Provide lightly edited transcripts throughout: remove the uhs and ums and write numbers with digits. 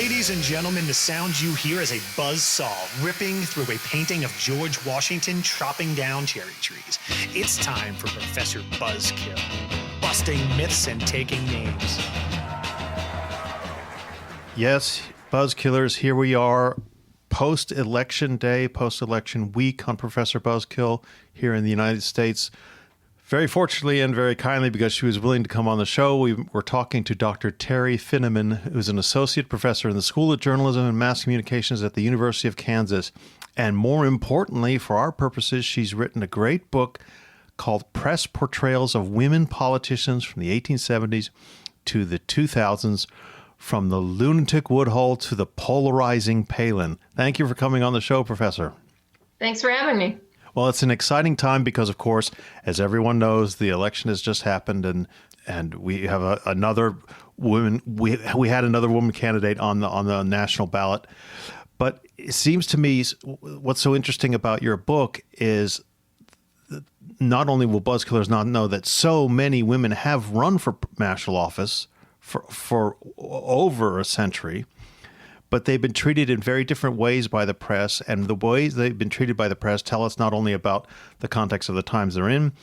Ladies and gentlemen, the sound you hear is a buzzsaw ripping through a painting of George Washington chopping down cherry trees. It's time for Professor Buzzkill, busting myths and taking names. Yes, Buzzkillers, here we are, post-election day, post-election week on Professor Buzzkill here in the United States. Very fortunately and very kindly, because she was willing to come on the show, we were talking to Dr. Terri Finneman, who's an associate professor in the School of Journalism and Mass Communications at the University of Kansas. And more importantly, for our purposes, she's written a great book called Press Portrayals of Women Politicians from the 1870s to the 2000s, from the lunatic Woodhull to the polarizing Palin. Thank you for coming on the show, Professor. Thanks for having me. Well, it's an exciting time because, of course, as everyone knows, the election has just happened, and we have another woman. We had another woman candidate on the national ballot. But it seems to me what's so interesting about your book is not only will Buzzkillers not know that so many women have run for national office for over a century, but they've been treated in very different ways by the press, and the ways they've been treated by the press tell us not only about the context of the times they're in,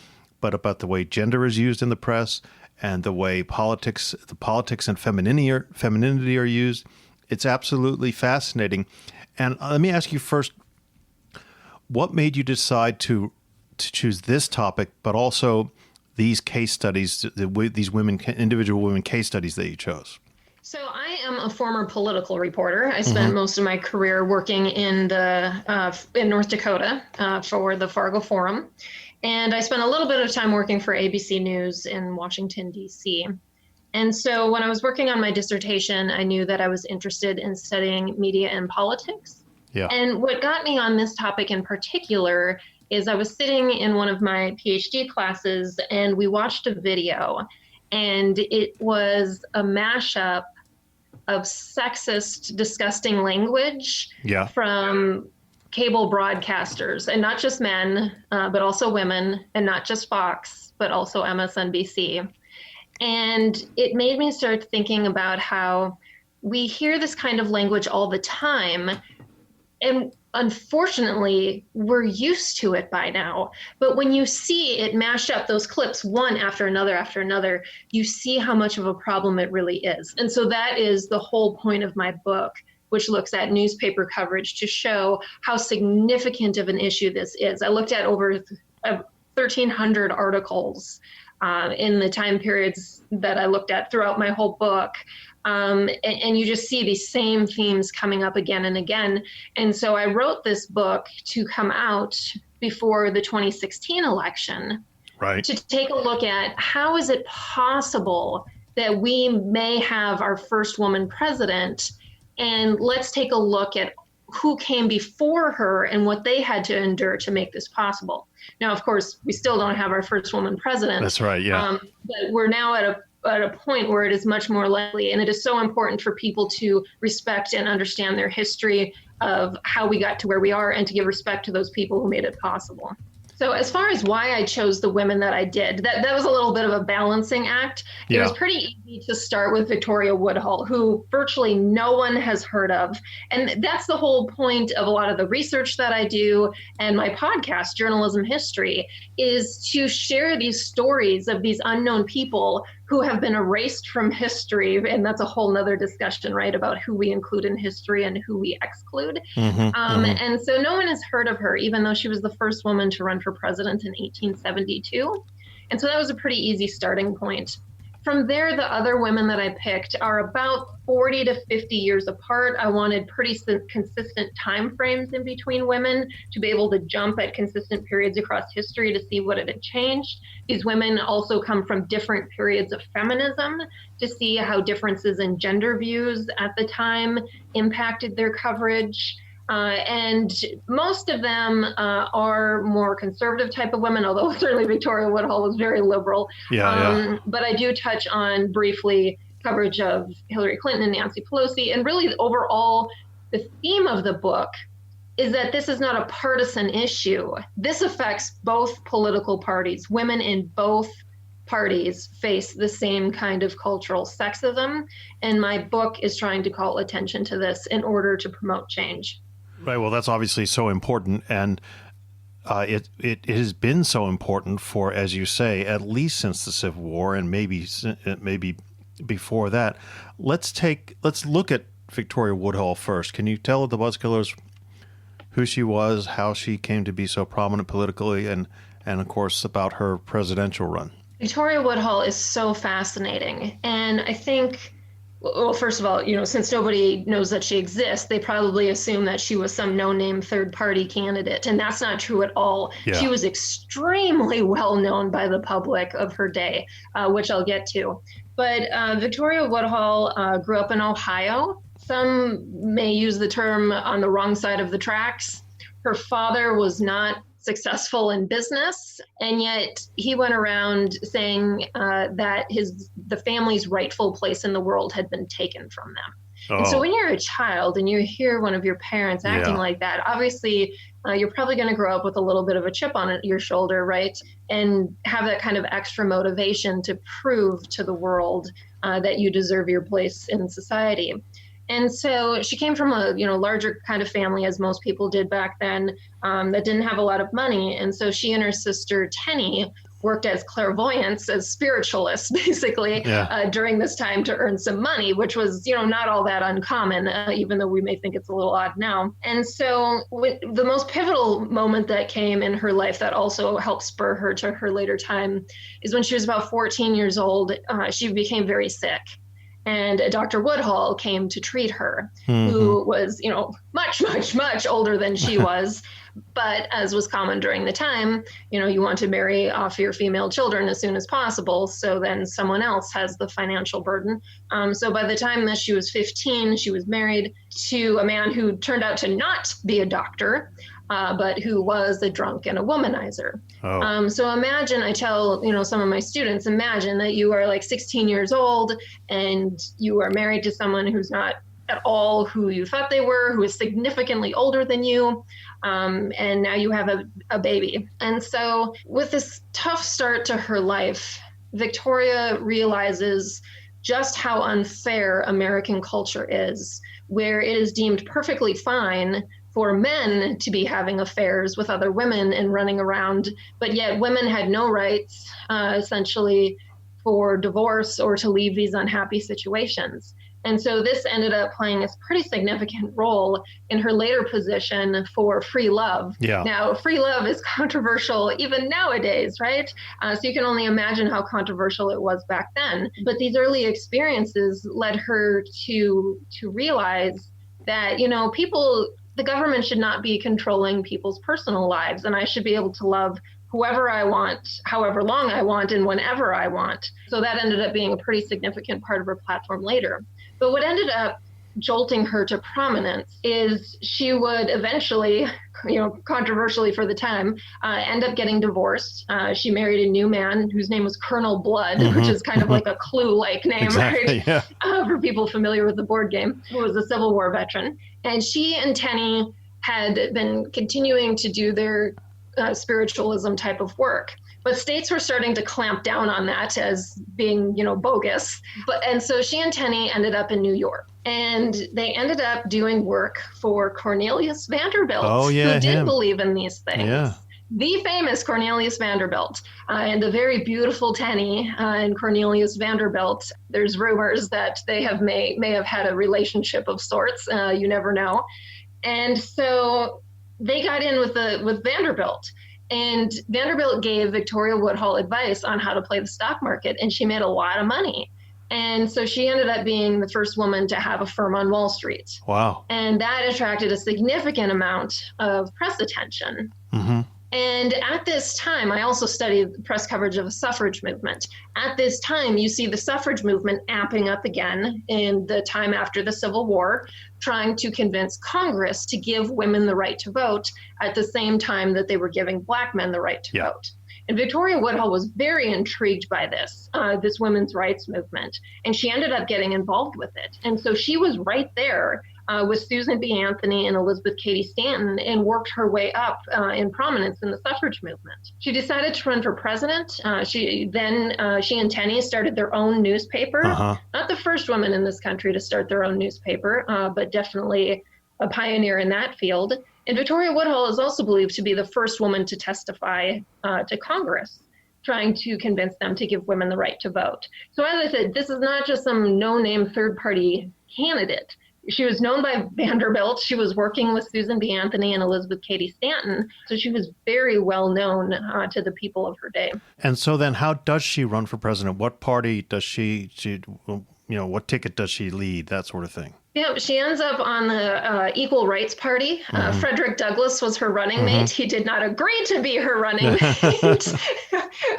but about the way gender is used in the press and the way politics and femininity are used. It's absolutely fascinating. And let me ask you first, what made you decide to choose this topic, but also these case studies, these individual women case studies that you chose? So I am a former political reporter. I spent most of my career working in North Dakota for the Fargo Forum. And I spent a little bit of time working for ABC News in Washington, D.C. And so when I was working on my dissertation, I knew that I was interested in studying media and politics. Yeah. And what got me on this topic in particular is I was sitting in one of my PhD classes and we watched a video, and it was a mashup of sexist, disgusting language from cable broadcasters, and not just men, but also women, and not just Fox, but also MSNBC. And it made me start thinking about how we hear this kind of language all the time, and unfortunately, we're used to it by now. But when you see it mash up, those clips one after another, you see how much of a problem it really is. And so that is the whole point of my book, which looks at newspaper coverage to show how significant of an issue this is. I looked at over 1,300 articles in the time periods that I looked at throughout my whole book. And you just see these same themes coming up again and again. And so I wrote this book to come out before the 2016 election, right, to take a look at how is it possible that we may have our first woman president, and let's take a look at who came before her and what they had to endure to make this possible. Now, of course, we still don't have our first woman president. That's right, yeah. But we're now at a point where it is much more likely, and it is so important for people to respect and understand their history of how we got to where we are, and to give respect to those people who made it possible. So as far as why I chose the women that I did, that was a little bit of a balancing act. It was pretty easy to start with Victoria Woodhull, who virtually no one has heard of. And that's the whole point of a lot of the research that I do and my podcast, Journalism History, is to share these stories of these unknown people who have been erased from history. And that's a whole nother discussion, right, about who we include in history and who we exclude. And so no one has heard of her, even though she was the first woman to run for president in 1872. And so that was a pretty easy starting point. From there, the other women that I picked are about 40 to 50 years apart. I wanted pretty consistent time frames in between women to be able to jump at consistent periods across history to see what had changed. These women also come from different periods of feminism to see how differences in gender views at the time impacted their coverage. And most of them are more conservative type of women, although certainly Victoria Woodhull was very liberal. But I do touch on briefly coverage of Hillary Clinton and Nancy Pelosi. And really overall, the theme of the book is that this is not a partisan issue. This affects both political parties, women in both parties face the same kind of cultural sexism. And my book is trying to call attention to this in order to promote change. Right. Well, that's obviously so important. And it has been so important for, as you say, at least since the Civil War, and maybe before that. Let's look at Victoria Woodhull first. Can you tell the Buzzkillers who she was, how she came to be so prominent politically, and of course about her presidential run? Victoria Woodhull is so fascinating, and I think, well, first of all, since nobody knows that she exists, they probably assume that she was some no-name third-party candidate, and that's not true at all. Yeah. She was extremely well-known by the public of her day, which I'll get to. But Victoria Woodhull grew up in Ohio. Some may use the term on the wrong side of the tracks. Her father was not successful in business, and yet he went around saying that the family's rightful place in the world had been taken from them. And so when you're a child and you hear one of your parents acting like that, obviously you're probably going to grow up with a little bit of a chip on your shoulder, right? And have that kind of extra motivation to prove to the world that you deserve your place in society. And so she came from a larger kind of family, as most people did back then, that didn't have a lot of money. And so she and her sister Terri worked as clairvoyants, as spiritualists, basically, during this time to earn some money, which was, not all that uncommon, even though we may think it's a little odd now. And so the most pivotal moment that came in her life that also helped spur her to her later time is when she was about 14 years old. She became very sick. And Dr. Woodhull came to treat her, who was, much, much, much older than she was. But as was common during the time, you want to marry off your female children as soon as possible. So then someone else has the financial burden. So by the time that she was 15, she was married to a man who turned out to not be a doctor, but who was a drunk and a womanizer. So imagine, I tell, some of my students, imagine that you are like 16 years old and you are married to someone who's not at all who you thought they were, who is significantly older than you. And now you have a baby. And so with this tough start to her life, Victoria realizes just how unfair American culture is, where it is deemed perfectly fine for men to be having affairs with other women and running around, but yet women had no rights, essentially, for divorce or to leave these unhappy situations. And so this ended up playing a pretty significant role in her later position for free love. Yeah. Now, free love is controversial even nowadays, right? So you can only imagine how controversial it was back then. But these early experiences led her to realize that, the government should not be controlling people's personal lives, and I should be able to love whoever I want, however long I want, and whenever I want. So that ended up being a pretty significant part of her platform later. But what ended up jolting her to prominence is she would eventually, controversially for the time, end up getting divorced. She married a new man whose name was Colonel Blood, which is kind of like a Clue-like name, right? Yeah. For people familiar with the board game, who was a Civil War veteran. And she and Terri had been continuing to do their spiritualism type of work. But states were starting to clamp down on that as being, bogus. And so she and Terri ended up in New York. And they ended up doing work for Cornelius Vanderbilt, who did believe in these things. Yeah. The famous Cornelius Vanderbilt and the very beautiful Terri and Cornelius Vanderbilt. There's rumors that they may have had a relationship of sorts. You never know. And so they got in with Vanderbilt. And Vanderbilt gave Victoria Woodhull advice on how to play the stock market, and she made a lot of money. And so she ended up being the first woman to have a firm on Wall Street. Wow. And that attracted a significant amount of press attention. Mm-hmm. And at this time, I also studied press coverage of the suffrage movement. At this time, you see the suffrage movement amping up again in the time after the Civil War, trying to convince Congress to give women the right to vote at the same time that they were giving Black men the right to vote. And Victoria Woodhull was very intrigued by this women's rights movement, and she ended up getting involved with it. And so she was right there with Susan B. Anthony and Elizabeth Cady Stanton and worked her way up in prominence in the suffrage movement. She decided to run for president. She and Tenney started their own newspaper. Not the first woman in this country to start their own newspaper, but definitely a pioneer in that field. And Victoria Woodhull is also believed to be the first woman to testify to Congress, trying to convince them to give women the right to vote. So as I said, this is not just some no-name third-party candidate. She was known by Vanderbilt. She was working with Susan B. Anthony and Elizabeth Cady Stanton. So she was very well known to the people of her day. And so then how does she run for president? What party does she what ticket does she lead? That sort of thing. Yeah, she ends up on the Equal Rights Party. Frederick Douglass was her running mate. He did not agree to be her running mate,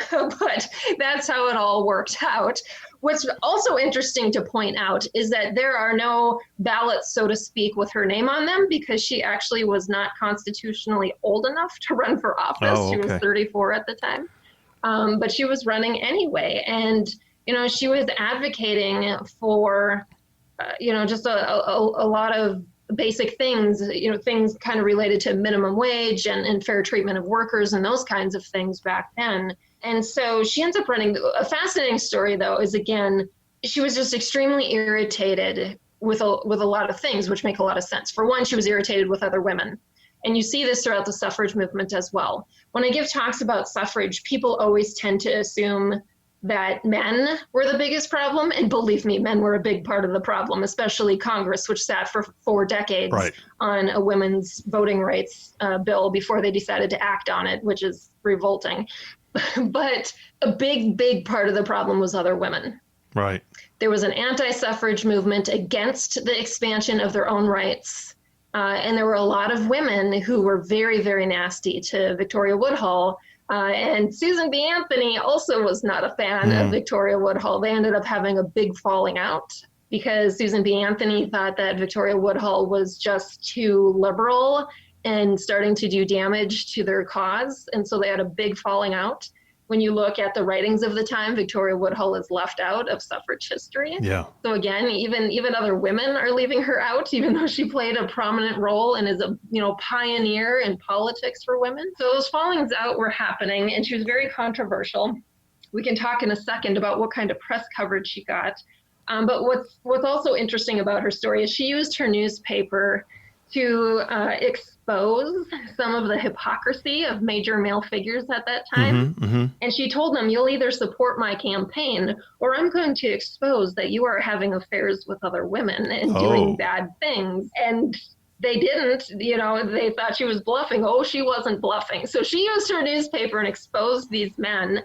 but that's how it all worked out. What's also interesting to point out is that there are no ballots, so to speak, with her name on them because she actually was not constitutionally old enough to run for office. Oh, okay. She was 34 at the time, but she was running anyway. And, she was advocating for just a lot of basic things, things kind of related to minimum wage and fair treatment of workers and those kinds of things back then. And so she ends up running. A fascinating story, though, is, again, she was just extremely irritated with a lot of things, which make a lot of sense. For one, she was irritated with other women. And you see this throughout the suffrage movement as well. When I give talks about suffrage, people always tend to assume that men were the biggest problem. And believe me, men were a big part of the problem, especially Congress, which sat for 4 decades on a women's voting rights bill before they decided to act on it, which is revolting. But a big, big part of the problem was other women. Right. There was an anti-suffrage movement against the expansion of their own rights. And there were a lot of women who were very, very nasty to Victoria Woodhull. And Susan B. Anthony also was not a fan of Victoria Woodhull. They ended up having a big falling out because Susan B. Anthony thought that Victoria Woodhull was just too liberal and starting to do damage to their cause. And so they had a big falling out. When you look at the writings of the time, Victoria Woodhull is left out of suffrage history. Yeah. So again, even other women are leaving her out, even though she played a prominent role and is a pioneer in politics for women. So those fallings out were happening, and she was very controversial. We can talk in a second about what kind of press coverage she got. But what's also interesting about her story is she used her newspaper to expose some of the hypocrisy of major male figures at that time. And she told them, you'll either support my campaign or I'm going to expose that you are having affairs with other women and doing bad things. And they didn't, they thought she was bluffing. Oh, she wasn't bluffing. So she used her newspaper and exposed these men.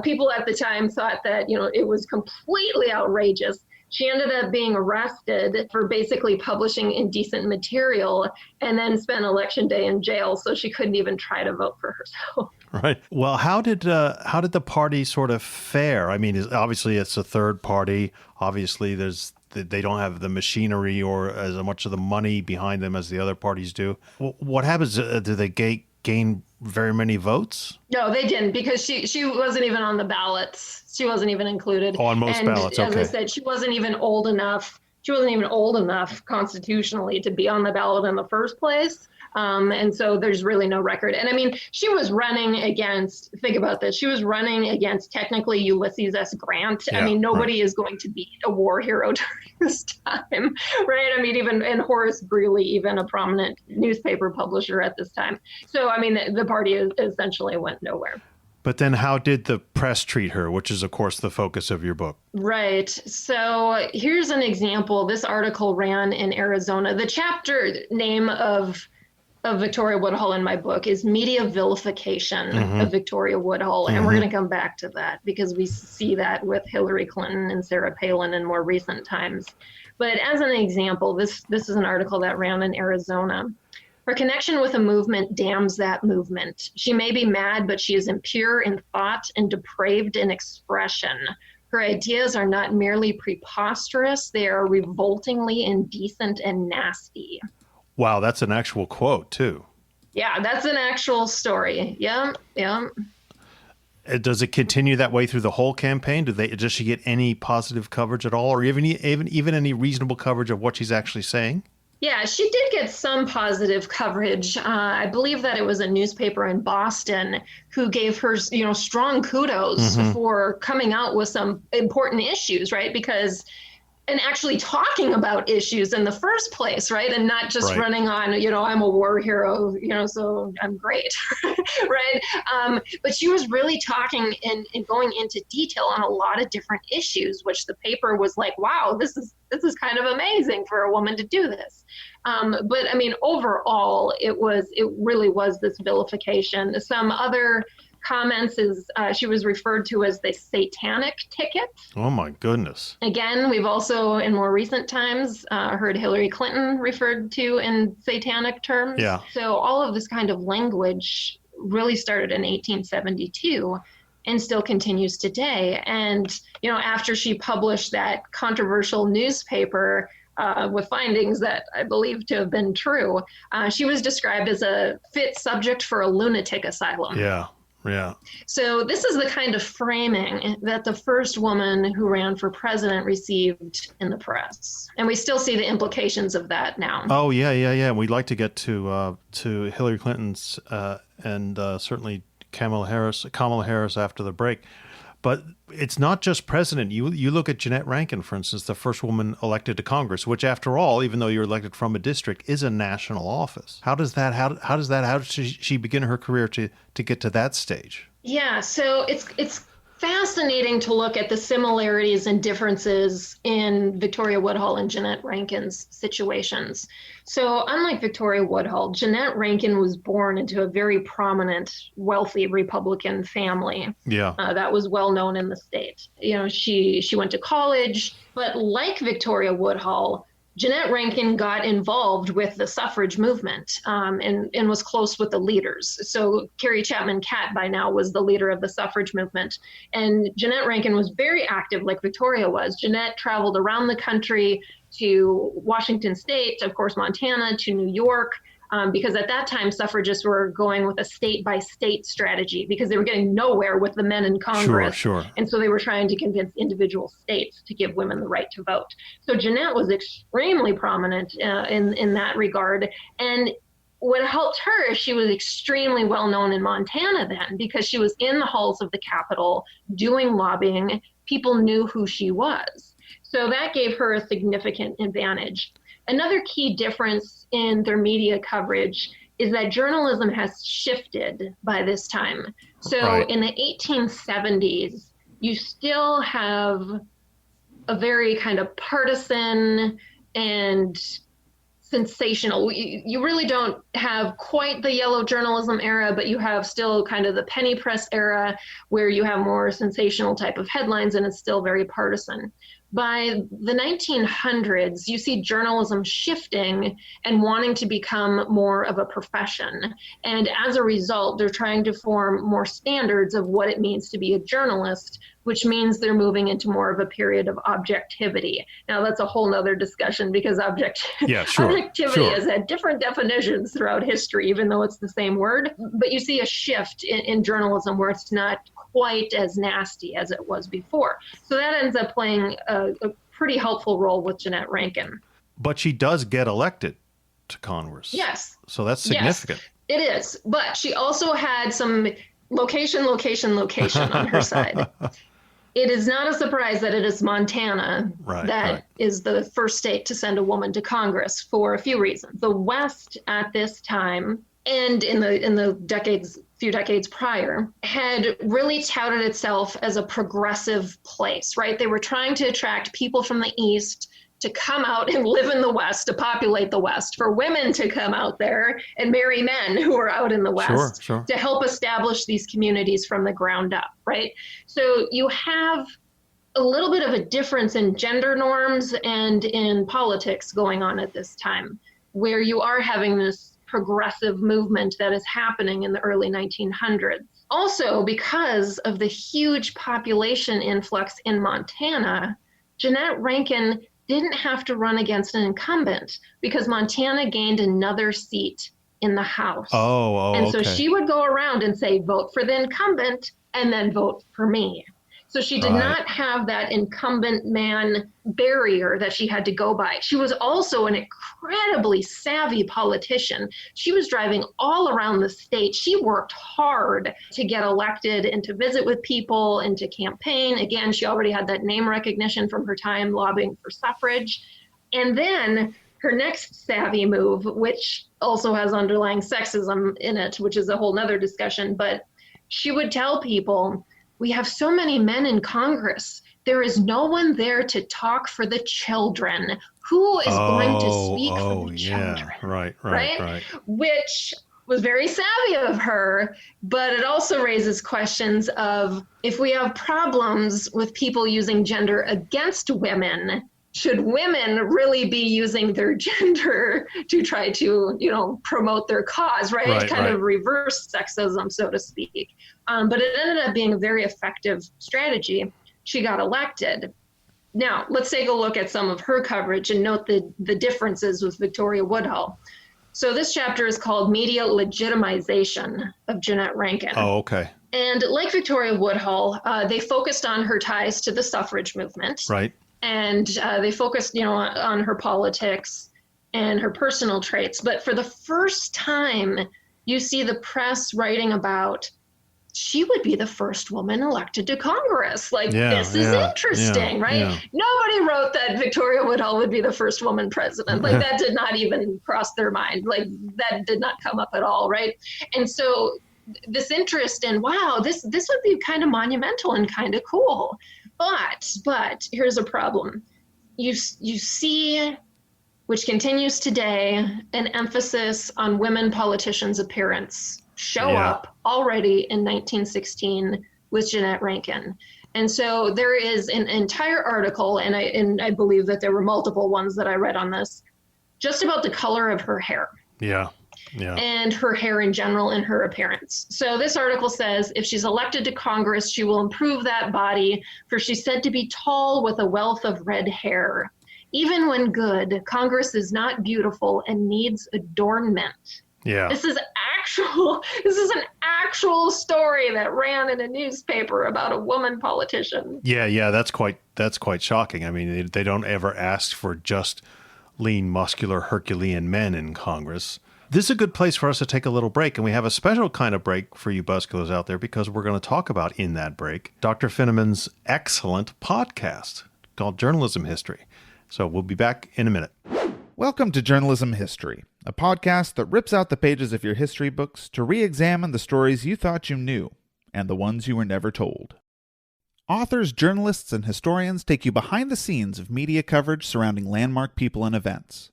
People at the time thought that, it was completely outrageous. She ended up being arrested for basically publishing indecent material and then spent election day in jail. So she couldn't even try to vote for herself. Right. Well, how did the party sort of fare? I mean, obviously it's a third party. Obviously they don't have the machinery or as much of the money behind them as the other parties do. What happens? Do they gain very many votes? No, they didn't, because she wasn't even on the ballots. She wasn't even included. Oh, on most ballots, okay. As I said, she wasn't even old enough. She wasn't even old enough constitutionally to be on the ballot in the first place. And so there's really no record. And I mean, she was running against, think about this, she was running against technically Ulysses S. Grant. Yeah, I mean, nobody is going to beat a war hero during this time, right? I mean, and Horace Greeley, even a prominent newspaper publisher at this time. So, I mean, the party essentially went nowhere. But then how did the press treat her, which is, of course, the focus of your book? Right. So here's an example. This article ran in Arizona. The chapter name of Victoria Woodhull in my book is Media Vilification of Victoria Woodhull. And we're going to come back to that because we see that with Hillary Clinton and Sarah Palin in more recent times. But as an example, this is an article that ran in Arizona. Her connection with a movement damns that movement. She may be mad, but she is impure in thought and depraved in expression. Her ideas are not merely preposterous, they are revoltingly indecent and nasty. Wow, that's an actual quote, too. Yeah, that's an actual story. Yeah. Does it continue that way through the whole campaign? Does she get any positive coverage at all, or even any reasonable coverage of what she's actually saying? Yeah, she did get some positive coverage. I believe that it was a newspaper in Boston who gave her, strong kudos Mm-hmm. for coming out with some important issues, right? Because and actually talking about issues in the first place, right? And not just Right. running on, I'm a war hero, so I'm great, right? But she was really talking and going into detail on a lot of different issues, which the paper was like, wow, this is kind of amazing for a woman to do this. But I mean, overall, it really was this vilification. Some other comments is she was referred to as the satanic ticket. Oh my goodness. Again, we've also, in more recent times, heard Hillary Clinton referred to in satanic terms. Yeah. So all of this kind of language really started in 1872 and still continues today. And, after she published that controversial newspaper with findings that I believe to have been true, she was described as a fit subject for a lunatic asylum. Yeah. Yeah. So this is the kind of framing that the first woman who ran for president received in the press. And we still see the implications of that now. Oh, yeah. We'd like to get to Hillary Clinton's and certainly Kamala Harris after the break. But it's not just president. You look at Jeannette Rankin, for instance, the first woman elected to Congress, which, after all, even though you're elected from a district, is a national office. How does she begin her career to get to that stage? Yeah, so it's fascinating to look at the similarities and differences in Victoria Woodhull and Jeannette Rankin's situations. So unlike Victoria Woodhull, Jeannette Rankin was born into a very prominent, wealthy Republican family. Yeah. That was well known in the state. She went to college, but like Victoria Woodhull, Jeannette Rankin got involved with the suffrage movement and was close with the leaders. So Carrie Chapman Catt by now was the leader of the suffrage movement. And Jeannette Rankin was very active like Victoria was. Jeannette traveled around the country to Washington State, of course, Montana, to New York, because at that time suffragists were going with a state-by-state strategy because they were getting nowhere with the men in Congress. Sure. And so they were trying to convince individual states to give women the right to vote. So Jeannette was extremely prominent in that regard. And what helped her is she was extremely well known in Montana then because she was in the halls of the Capitol doing lobbying. People knew who she was. So that gave her a significant advantage. Another key difference in their media coverage is that journalism has shifted by this time. So Right. In the 1870s, you still have a very kind of partisan and sensational. You really don't have quite the yellow journalism era, but you have still kind of the penny press era where you have more sensational type of headlines and it's still very partisan. By the 1900s, you see journalism shifting and wanting to become more of a profession. And as a result, they're trying to form more standards of what it means to be a journalist, which means they're moving into more of a period of objectivity. Now, that's a whole nother discussion because objectivity has had different definitions throughout history, even though it's the same word. But you see a shift in journalism where it's not quite as nasty as it was before. So that ends up playing a pretty helpful role with Jeannette Rankin. But she does get elected to Congress. Yes. So that's significant. Yes, it is. But she also had some location on her side. It is not a surprise that it is Montana that is the first state to send a woman to Congress for a few reasons. The West at this time and in the few decades prior had really touted itself as a progressive place, right? They were trying to attract people from the East to come out and live in the West, to populate the West, for women to come out there and marry men who are out in the West to help establish these communities from the ground up, right? So you have a little bit of a difference in gender norms and in politics going on at this time, where you are having this progressive movement that is happening in the early 1900s. Also, because of the huge population influx in Montana, Jeannette Rankin didn't have to run against an incumbent because Montana gained another seat in the House. And so she would go around and say, vote for the incumbent and then vote for me. So she did not have that incumbent man barrier that she had to go by. She was also an incredibly savvy politician. She was driving all around the state. She worked hard to get elected and to visit with people and to campaign. Again, she already had that name recognition from her time lobbying for suffrage. And then her next savvy move, which also has underlying sexism in it, which is a whole nother discussion, but she would tell people, we have so many men in Congress. There is no one there to talk for the children. Who is going to speak for the children? Right. Which was very savvy of her, but it also raises questions of, if we have problems with people using gender against women, should women really be using their gender to try to, promote their cause, right? Kind of reverse sexism, so to speak. But it ended up being a very effective strategy. She got elected. Now, let's take a look at some of her coverage and note the differences with Victoria Woodhull. So this chapter is called Media Legitimization of Jeanette Rankin. Oh, okay. And like Victoria Woodhull, they focused on her ties to the suffrage movement. Right. And they focused, on her politics and her personal traits. But for the first time, you see the press writing about she would be the first woman elected to Congress. This is interesting, right? Yeah. Nobody wrote that Victoria Woodhull would be the first woman president. That did not even cross their mind. That did not come up at all, right? And so this interest in, wow, this would be kind of monumental and kind of cool. But here's a problem. You see, which continues today, an emphasis on women politicians' appearance show up already in 1916 with Jeanette Rankin. And so there is an entire article, and I believe that there were multiple ones that I read on this, just about the color of her hair. Yeah. And her hair in general and her appearance. So this article says, if she's elected to Congress, she will improve that body, for she's said to be tall with a wealth of red hair. Even when good, Congress is not beautiful and needs adornment. Yeah. This is an actual story that ran in a newspaper about a woman politician. Yeah, that's quite shocking. I mean, they don't ever ask for just lean, muscular, Herculean men in Congress. This is a good place for us to take a little break, and we have a special kind of break for you buzzkillers out there because we're going to talk about, in that break, Dr. Finneman's excellent podcast called Journalism History. So we'll be back in a minute. Welcome to Journalism History, a podcast that rips out the pages of your history books to re-examine the stories you thought you knew and the ones you were never told. Authors, journalists, and historians take you behind the scenes of media coverage surrounding landmark people and events.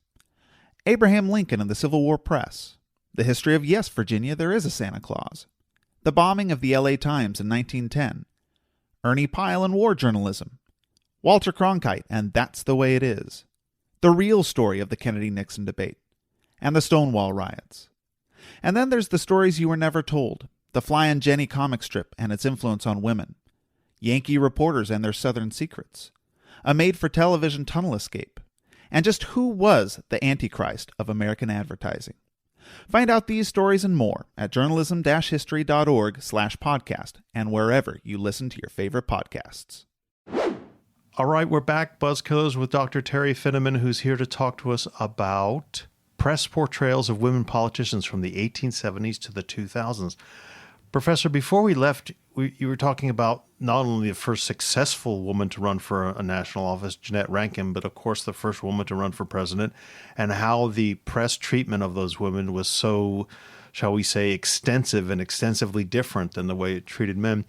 Abraham Lincoln and the Civil War Press, the history of Yes, Virginia, There Is a Santa Claus, the bombing of the LA Times in 1910, Ernie Pyle and war journalism, Walter Cronkite and That's the Way It Is, the real story of the Kennedy-Nixon debate, and the Stonewall riots. And then there's the stories you were never told, the Flying Jenny comic strip and its influence on women, Yankee reporters and their Southern secrets, a made-for-television tunnel escape, and just who was the Antichrist of American advertising. Find out these stories and more at journalism-history.org/podcast and wherever you listen to your favorite podcasts. All right, we're back, Buzzkillers, with Dr. Terri Finneman, who's here to talk to us about press portrayals of women politicians from the 1870s to the 2000s. Professor, before we left, you were talking about not only the first successful woman to run for a national office, Jeanette Rankin, but of course the first woman to run for president, and how the press treatment of those women was so, shall we say, extensive and extensively different than the way it treated men.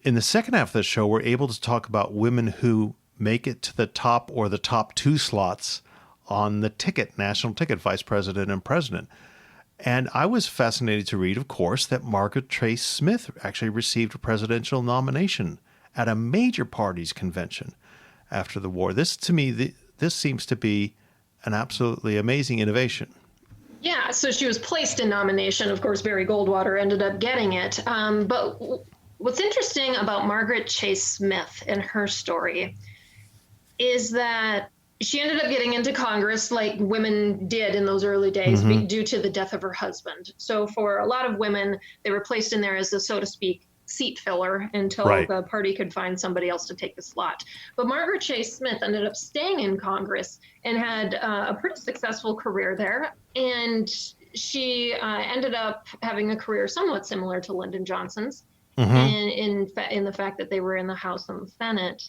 In the second half of the show, we're able to talk about women who make it to the top or the top two slots on the ticket, national ticket, vice president and president. And I was fascinated to read, of course, that Margaret Chase Smith actually received a presidential nomination at a major party's convention after the war. This, to me, this seems to be an absolutely amazing innovation. Yeah, so she was placed in nomination. Of course, Barry Goldwater ended up getting it. But what's interesting about Margaret Chase Smith and her story is that she ended up getting into Congress like women did in those early days due to the death of her husband. So for a lot of women, they were placed in there as the, so to speak, seat filler until Right. the party could find somebody else to take the slot. But Margaret Chase Smith ended up staying in Congress and had a pretty successful career there. And she ended up having a career somewhat similar to Lyndon Johnson's in the fact that they were in the House and the Senate.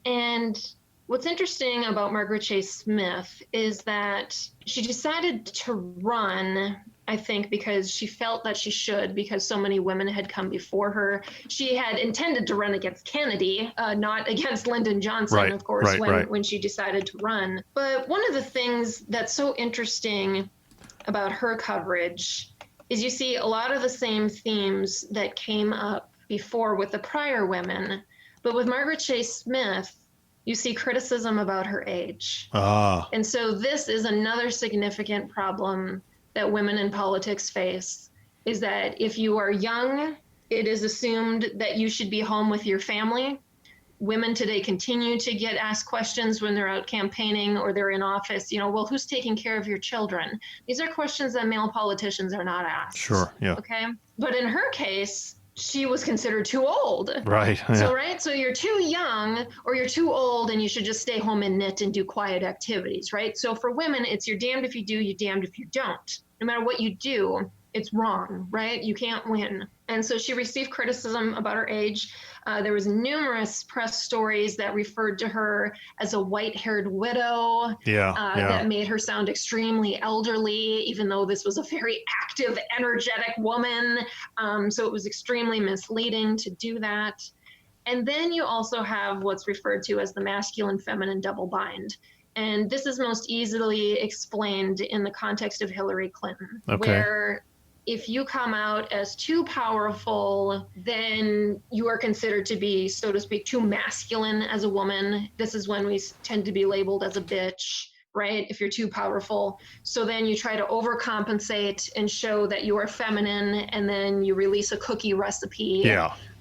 And what's interesting about Margaret Chase Smith is that she decided to run, I think, because she felt that she should, because so many women had come before her. She had intended to run against Kennedy, not against Lyndon Johnson, of course, when she decided to run. But one of the things that's so interesting about her coverage is you see a lot of the same themes that came up before with the prior women. But with Margaret Chase Smith, you see criticism about her age. And so this is another significant problem that women in politics face, is that if you are young, it is assumed that you should be home with your family. Women today continue to get asked questions when they're out campaigning or they're in office, well, who's taking care of your children? These are questions that male politicians are not asked. Sure, yeah. Okay? But in her case, she was considered too old. Right. Yeah. So you're too young or you're too old and you should just stay home and knit and do quiet activities, right? So for women, it's you're damned if you do, you're damned if you don't. No matter what you do, it's wrong, right? You can't win. And so she received criticism about her age. There was numerous press stories that referred to her as a white-haired widow. That made her sound extremely elderly, even though this was a very active, energetic woman. So it was extremely misleading to do that. And then you also have what's referred to as the masculine-feminine double bind. And this is most easily explained in the context of Hillary Clinton, where if you come out as too powerful, then you are considered to be, so to speak, too masculine as a woman. This is when we tend to be labeled as a bitch, right? If you're too powerful. So then you try to overcompensate and show that you are feminine, and then you release a cookie recipe.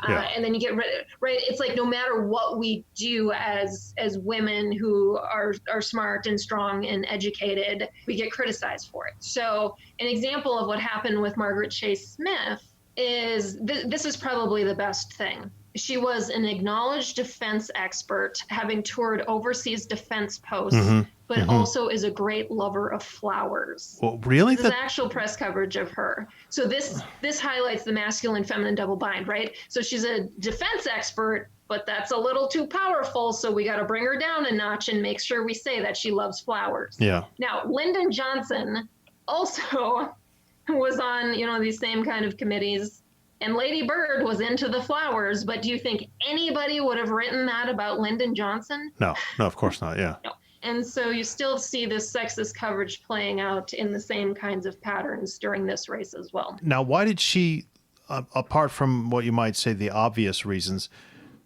And then you get rid, right? It's like no matter what we do as women who are smart and strong and educated, we get criticized for it. So an example of what happened with Margaret Chase Smith is this is probably the best thing. She was an acknowledged defense expert, having toured overseas defense posts, but also is a great lover of flowers. Well, really? This is actual press coverage of her. So this highlights the masculine-feminine double bind, right? So she's a defense expert, but that's a little too powerful, so we got to bring her down a notch and make sure we say that she loves flowers. Yeah. Now, Lyndon Johnson also was on, these same kind of committees. And Lady Bird was into the flowers, but do you think anybody would have written that about Lyndon Johnson? No, of course not, yeah. No. And so you still see this sexist coverage playing out in the same kinds of patterns during this race as well. Now, why did she, apart from what you might say the obvious reasons,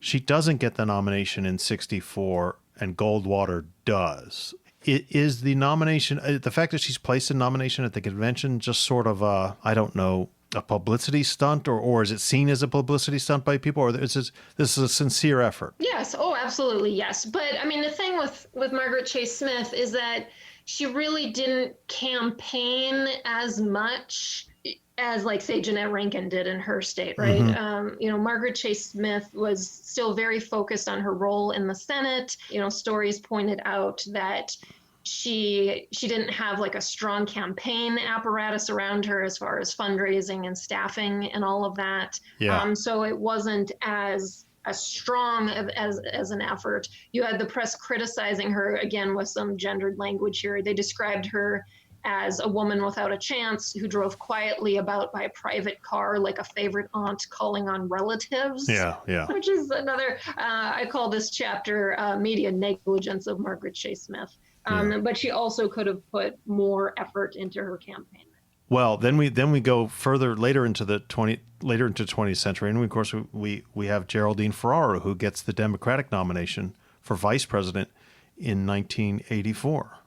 she doesn't get the nomination in 64 and Goldwater does? Is the nomination, the fact that she's placed in nomination at the convention just sort of, I don't know, a publicity stunt, or is it seen as a publicity stunt by people, or is this is a sincere effort? Yes. Oh, absolutely. Yes. But I mean, the thing with Margaret Chase Smith is that she really didn't campaign as much as, like, say, Jeanette Rankin did in her state, right? Margaret Chase Smith was still very focused on her role in the Senate. Stories pointed out that she didn't have like a strong campaign apparatus around her as far as fundraising and staffing and all of that. So it wasn't as strong as an effort. You had the press criticizing her, again, with some gendered language here. They described her as a woman without a chance who drove quietly about by a private car like a favorite aunt calling on relatives. Which is another, I call this chapter media negligence of Margaret Chase Smith. But she also could have put more effort into her campaign. Well, then we go further later into 20th century, and of course we have Geraldine Ferraro, who gets the Democratic nomination for vice president in 1984.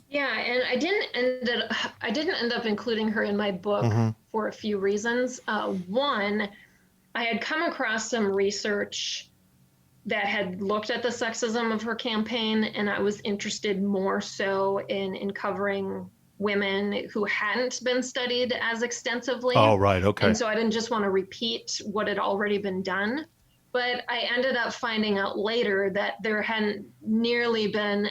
Yeah, and I didn't end up including her in my book for a few reasons. One, I had come across some research that had looked at the sexism of her campaign, and I was interested more so in covering women who hadn't been studied as extensively. Oh, right. Okay. And so I didn't just want to repeat what had already been done. But I ended up finding out later that there hadn't nearly been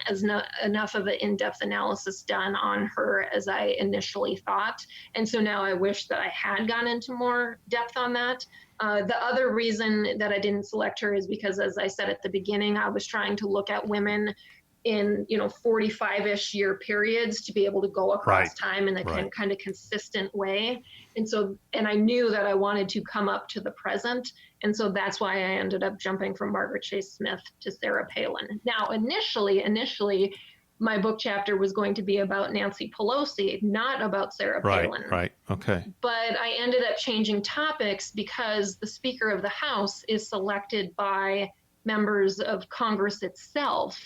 enough of an in-depth analysis done on her as I initially thought. And so now I wish that I had gone into more depth on that. The other reason that I didn't select her is because, as I said at the beginning, I was trying to look at women in 45-ish year periods to be able to go across time in a kind of consistent way. And I knew that I wanted to come up to the present. And so that's why I ended up jumping from Margaret Chase Smith to Sarah Palin. Now, initially, my book chapter was going to be about Nancy Pelosi, not about Sarah Palin. Right. Okay. But I ended up changing topics because the Speaker of the House is selected by members of Congress itself,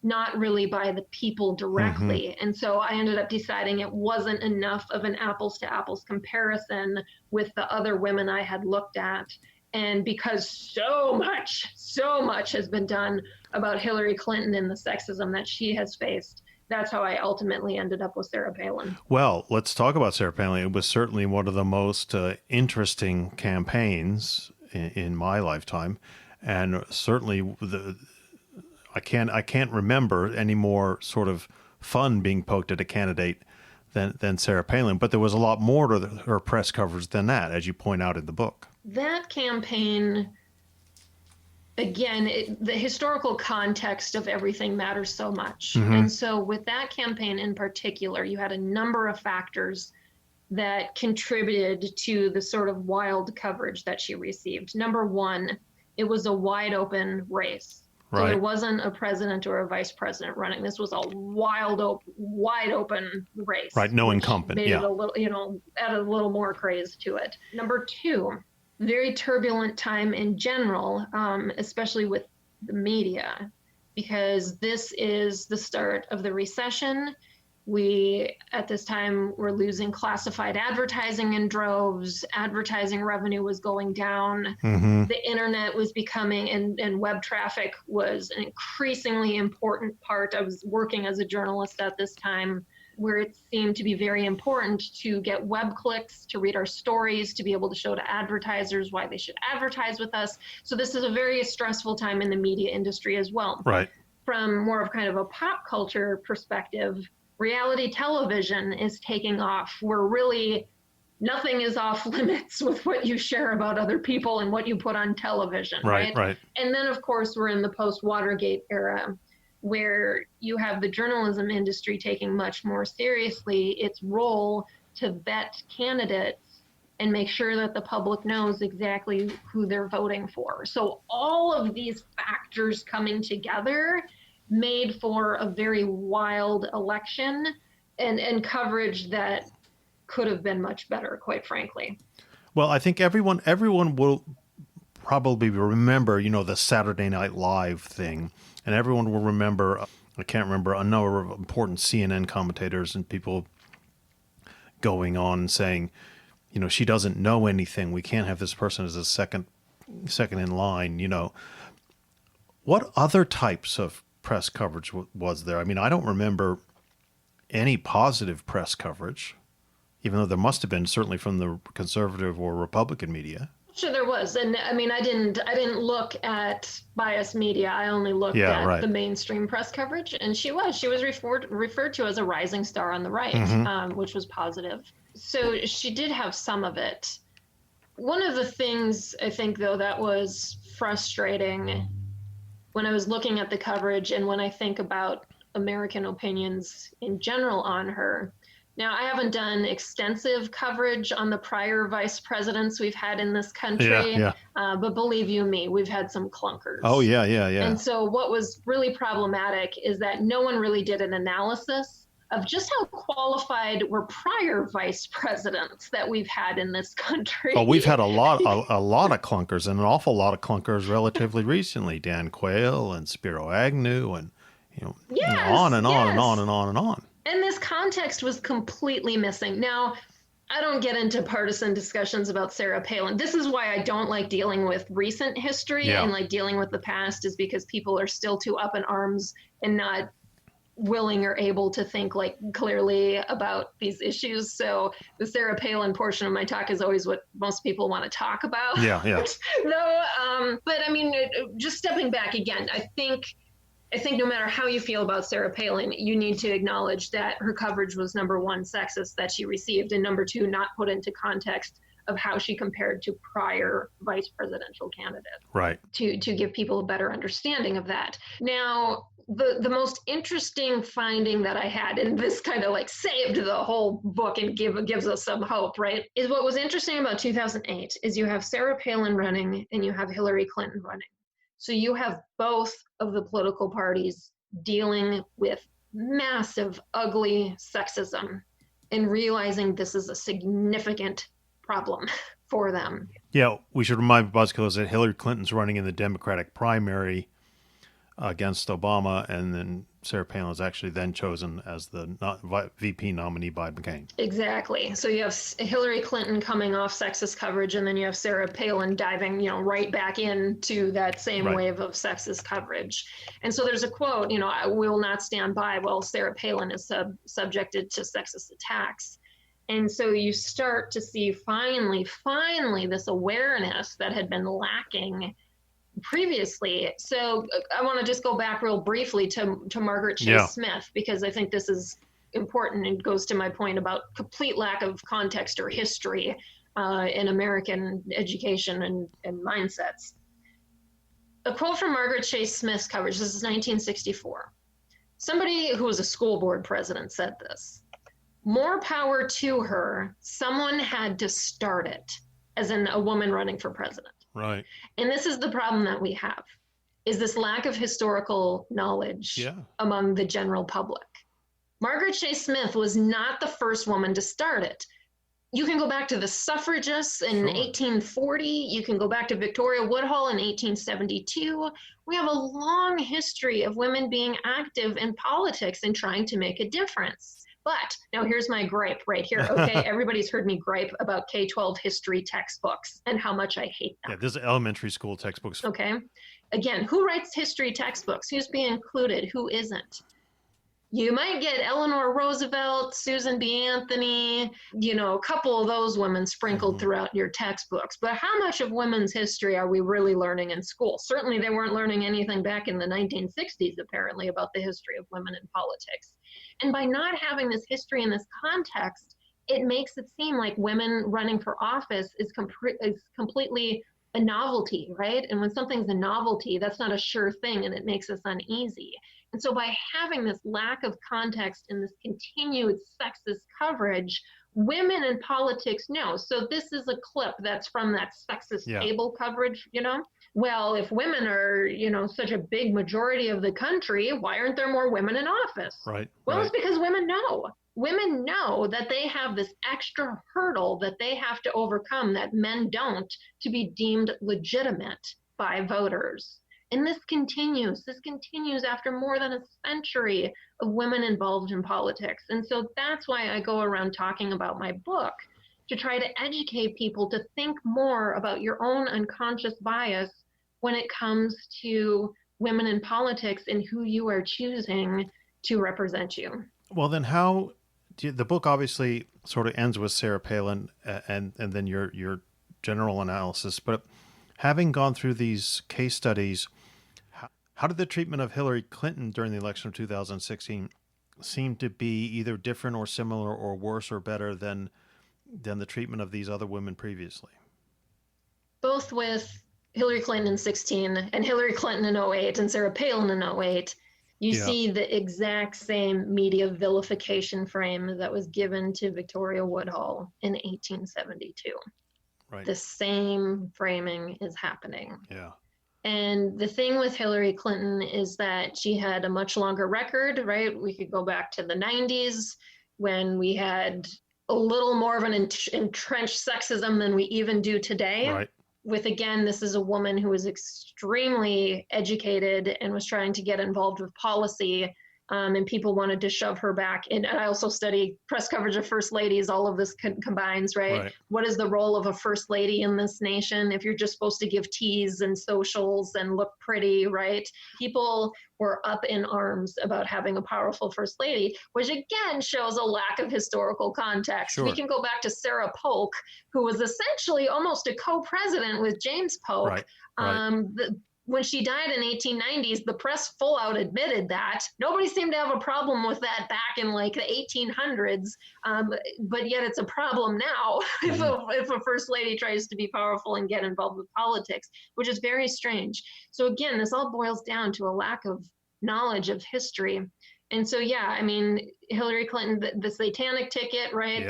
not really by the people directly. Mm-hmm. And so I ended up deciding it wasn't enough of an apples to apples comparison with the other women I had looked at. And because so much has been done about Hillary Clinton and the sexism that she has faced, that's how I ultimately ended up with Sarah Palin. Well, let's talk about Sarah Palin. It was certainly one of the most interesting campaigns in my lifetime. And certainly I can't remember any more sort of fun being poked at a candidate than Sarah Palin. But there was a lot more to her press coverage than that, as you point out in the book. That campaign, again, the historical context of everything matters so much. Mm-hmm. And so with that campaign in particular, you had a number of factors that contributed to the sort of wild coverage that she received. Number one, it was a wide open race. So there wasn't a president or a vice president running. This was a wide open race. Right, no incumbent. Made it a little, added a little more craze to it. Number two, very turbulent time in general, especially with the media, because this is the start of the recession. We, at this time, were losing classified advertising in droves. Advertising revenue was going down. Mm-hmm. The internet was becoming, and web traffic was an increasingly important part. I was working as a journalist at this time, where it seemed to be very important to get web clicks, to read our stories, to be able to show to advertisers why they should advertise with us. So this is a very stressful time in the media industry as well. Right. From more of kind of a pop culture perspective, reality television is taking off, where really nothing is off limits with what you share about other people and what you put on television, right? Right. And then, of course, we're in the post-Watergate era, where you have the journalism industry taking much more seriously its role to vet candidates and make sure that the public knows exactly who they're voting for. So all of these factors coming together made for a very wild election and coverage that could have been much better, quite frankly. Well, I think everyone will probably remember, the Saturday Night Live thing, and everyone will remember, I can't remember, a number of important CNN commentators and people going on and saying, she doesn't know anything. We can't have this person as a second in line, What other types of press coverage was there? I mean, I don't remember any positive press coverage, even though there must have been, certainly from the conservative or Republican media. Sure, there was. And I mean, I didn't look at biased media. I only looked at the mainstream press coverage. And she was referred to as a rising star on the right, mm-hmm. Which was positive. So she did have some of it. One of the things I think, though, that was frustrating when I was looking at the coverage and when I think about American opinions in general on her. Now, I haven't done extensive coverage on the prior vice presidents we've had in this country, but believe you me, we've had some clunkers. Oh, yeah. And so what was really problematic is that no one really did an analysis of just how qualified were prior vice presidents that we've had in this country. Oh, we've had a lot of clunkers, and an awful lot of clunkers relatively recently. Dan Quayle and Spiro Agnew, and on and on and on and on and on. And this context was completely missing. Now, I don't get into partisan discussions about Sarah Palin. This is why I don't like dealing with recent history and like dealing with the past, is because people are still too up in arms and not willing or able to think like clearly about these issues. So the Sarah Palin portion of my talk is always what most people want to talk about. Yeah. But I mean, just stepping back again, I think no matter how you feel about Sarah Palin, you need to acknowledge that her coverage was, number one, sexist that she received, and number two, not put into context of how she compared to prior vice presidential candidates. Right. To give people a better understanding of that. Now, the most interesting finding that I had, and this kind of like saved the whole book and gives us some hope, right, is what was interesting about 2008 is you have Sarah Palin running and you have Hillary Clinton running. So you have both of the political parties dealing with massive, ugly sexism and realizing this is a significant problem for them. Yeah, we should remind Buzzkillers that Hillary Clinton's running in the Democratic primary against Obama, and then Sarah Palin is actually then chosen as the VP nominee by McCain. Exactly. So you have Hillary Clinton coming off sexist coverage, and then you have Sarah Palin diving, right back into that same wave of sexist coverage. And so there's a quote, I will not stand by while Sarah Palin is subjected to sexist attacks. And so you start to see finally this awareness that had been lacking previously. So I want to just go back real briefly to Margaret Chase Smith, because I think this is important and goes to my point about complete lack of context or history in American education and mindsets. A quote from Margaret Chase Smith's coverage, this is 1964. Somebody who was a school board president said this: "More power to her, someone had to start it," as in a woman running for president. Right. And this is the problem that we have, is this lack of historical knowledge among the general public. Margaret Chase Smith was not the first woman to start it. You can go back to the suffragists in 1840. You can go back to Victoria Woodhull in 1872. We have a long history of women being active in politics and trying to make a difference. But now here's my gripe right here. Okay, everybody's heard me gripe about K-12 history textbooks and how much I hate them. Yeah, this is elementary school textbooks. Okay. Again, who writes history textbooks? Who's being included? Who isn't? You might get Eleanor Roosevelt, Susan B. Anthony, a couple of those women sprinkled throughout your textbooks. But how much of women's history are we really learning in school? Certainly they weren't learning anything back in the 1960s, apparently, about the history of women in politics. And by not having this history in this context, it makes it seem like women running for office is completely a novelty, right? And when something's a novelty, that's not a sure thing, and it makes us uneasy. And so by having this lack of context and this continued sexist coverage, women in politics know. So this is a clip that's from that sexist cable coverage, Well, if women are, such a big majority of the country, why aren't there more women in office? Right. Well, it's because women know. Women know that they have this extra hurdle that they have to overcome that men don't to be deemed legitimate by voters. And this continues after more than a century of women involved in politics. And so that's why I go around talking about my book, to try to educate people to think more about your own unconscious bias when it comes to women in politics and who you are choosing to represent you. Well, then the book obviously sort of ends with Sarah Palin and then your general analysis, but having gone through these case studies, how did the treatment of Hillary Clinton during the election of 2016 seem to be either different or similar or worse or better than the treatment of these other women previously? Both with Hillary Clinton in 2016 and Hillary Clinton in 2008 and Sarah Palin in 2008, you see the exact same media vilification frame that was given to Victoria Woodhull in 1872. Right. The same framing is happening. Yeah. And the thing with Hillary Clinton is that she had a much longer record, right? We could go back to the 90s when we had a little more of an entrenched sexism than we even do today. Right. With, again, this is a woman who was extremely educated and was trying to get involved with policy And people wanted to shove her back. And I also study press coverage of first ladies. All of this combines, right? What is the role of a first lady in this nation? If you're just supposed to give teas and socials and look pretty, right? People were up in arms about having a powerful first lady, which again shows a lack of historical context. Sure. We can go back to Sarah Polk, who was essentially almost a co-president with James Polk. When she died in 1890s, the press full out admitted that. Nobody seemed to have a problem with that back in like the 1800s, but yet it's a problem now if a first lady tries to be powerful and get involved with politics, which is very strange. So again, this all boils down to a lack of knowledge of history. And so, yeah, I mean, Hillary Clinton, the satanic ticket, right?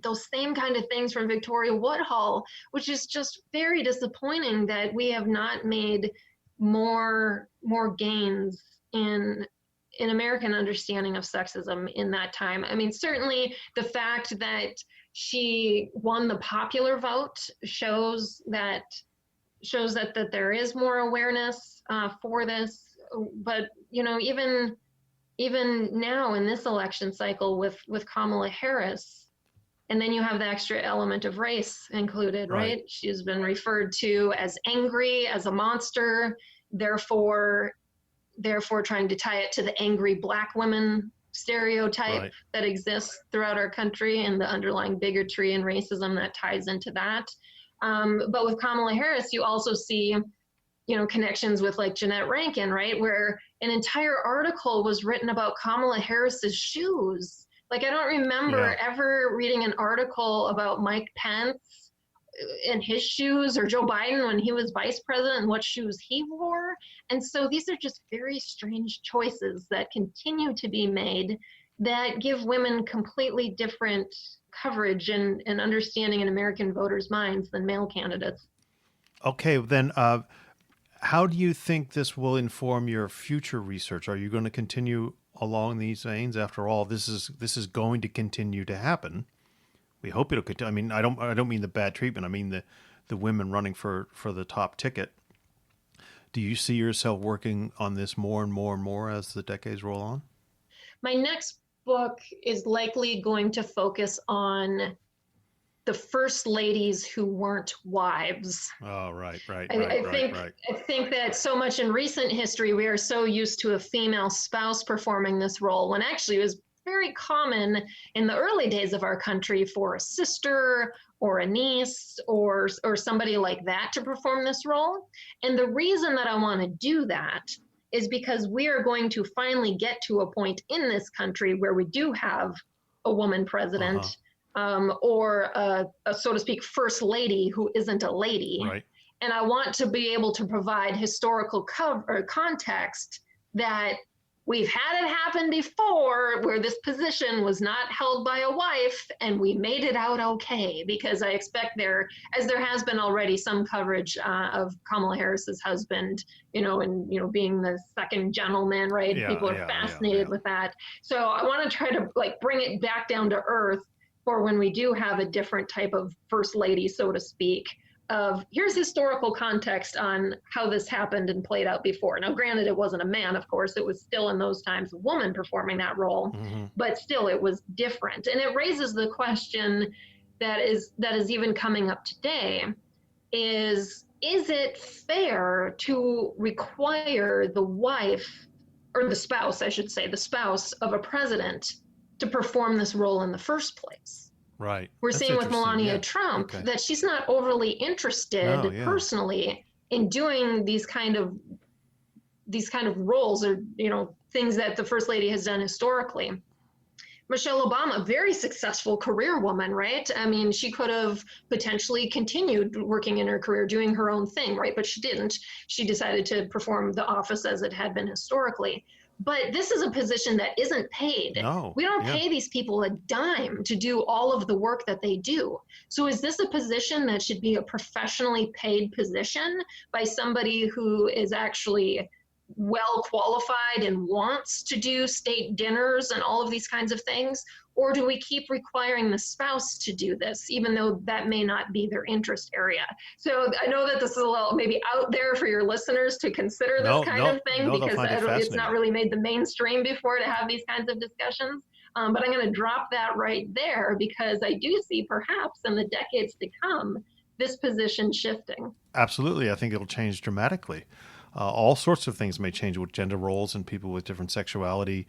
Those same kind of things from Victoria Woodhull, which is just very disappointing that we have not made more gains in American understanding of sexism in that time. I mean, certainly the fact that she won the popular vote shows that there is more awareness for this. But you know, even now in this election cycle with Kamala Harris. And then you have the extra element of race included, right? She's been referred to as angry, as a monster, therefore trying to tie it to the angry Black women stereotype that exists throughout our country and the underlying bigotry and racism that ties into that. But with Kamala Harris, you also see, you know, connections with like Jeanette Rankin, right? Where an entire article was written about Kamala Harris's shoes. Like, I don't remember ever reading an article about Mike Pence and his shoes, or Joe Biden when he was vice president and what shoes he wore. And so these are just very strange choices that continue to be made that give women completely different coverage and understanding in American voters' minds than male candidates. Okay, then how do you think this will inform your future research? Are you going to continue along these veins? After all, this is going to continue to happen. We hope it'll continue. I mean, I don't mean the bad treatment. I mean the women running for the top ticket. Do you see yourself working on this more and more and more as the decades roll on? My next book is likely going to focus on the first ladies who weren't wives. Oh, right. I think that so much in recent history, we are so used to a female spouse performing this role, when actually it was very common in the early days of our country for a sister or a niece or somebody like that to perform this role. And the reason that I want to do that is because we are going to finally get to a point in this country where we do have a woman president. Or a so to speak, first lady who isn't a lady. Right. And I want to be able to provide historical context that we've had it happen before where this position was not held by a wife and we made it out okay, because I expect as there has been already some coverage of Kamala Harris's husband, you know, and, you know, being the second gentleman, right? People are fascinated with that. So I want to try to like bring it back down to earth for when we do have a different type of first lady, so to speak, of here's historical context on how this happened and played out before. Now, granted, it wasn't a man, of course, it was still in those times a woman performing that role, but still it was different. And it raises the question that is even coming up today is it fair to require the wife, or the spouse, I should say, the spouse of a president to perform this role in the first place? Right. We're seeing with Melania Trump that she's not overly interested personally in doing these kind of roles, or, you know, things that the first lady has done historically. Michelle Obama, very successful career woman, right? I mean, she could have potentially continued working in her career, doing her own thing, right? But she didn't. She decided to perform the office as it had been historically. But this is a position that isn't paid. No, we don't pay these people a dime to do all of the work that they do. So is this a position that should be a professionally paid position by somebody who is actually well qualified and wants to do state dinners and all of these kinds of things? Or do we keep requiring the spouse to do this, even though that may not be their interest area? So I know that this is a little maybe out there for your listeners to consider this kind of thing, they'll because find it it's not fascinating. really made the mainstream before to have these kinds of discussions. But I'm going to drop that right there, because I do see perhaps in the decades to come, this position shifting. Absolutely. I think it'll change dramatically. All sorts of things may change with gender roles and people with different sexuality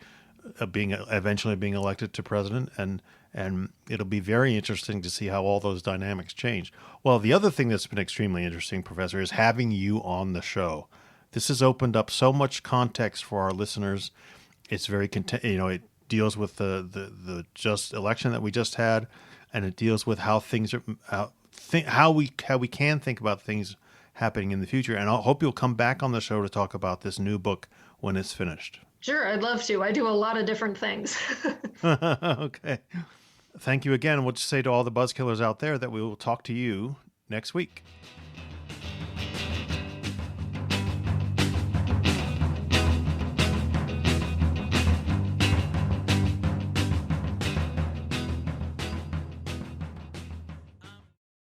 eventually being elected to president, and it'll be very interesting to see how all those dynamics change. Well, the other thing that's been extremely interesting, Professor, is having you on the show. This has opened up so much context for our listeners. It's very it deals with the just election that we just had, and it deals with how things are how we can think about things happening in the future. And I hope you'll come back on the show to talk about this new book when it's finished. Sure, I'd love to. I do a lot of different things. Okay. Thank you again. We'll just say to all the buzzkillers out there that we will talk to you next week.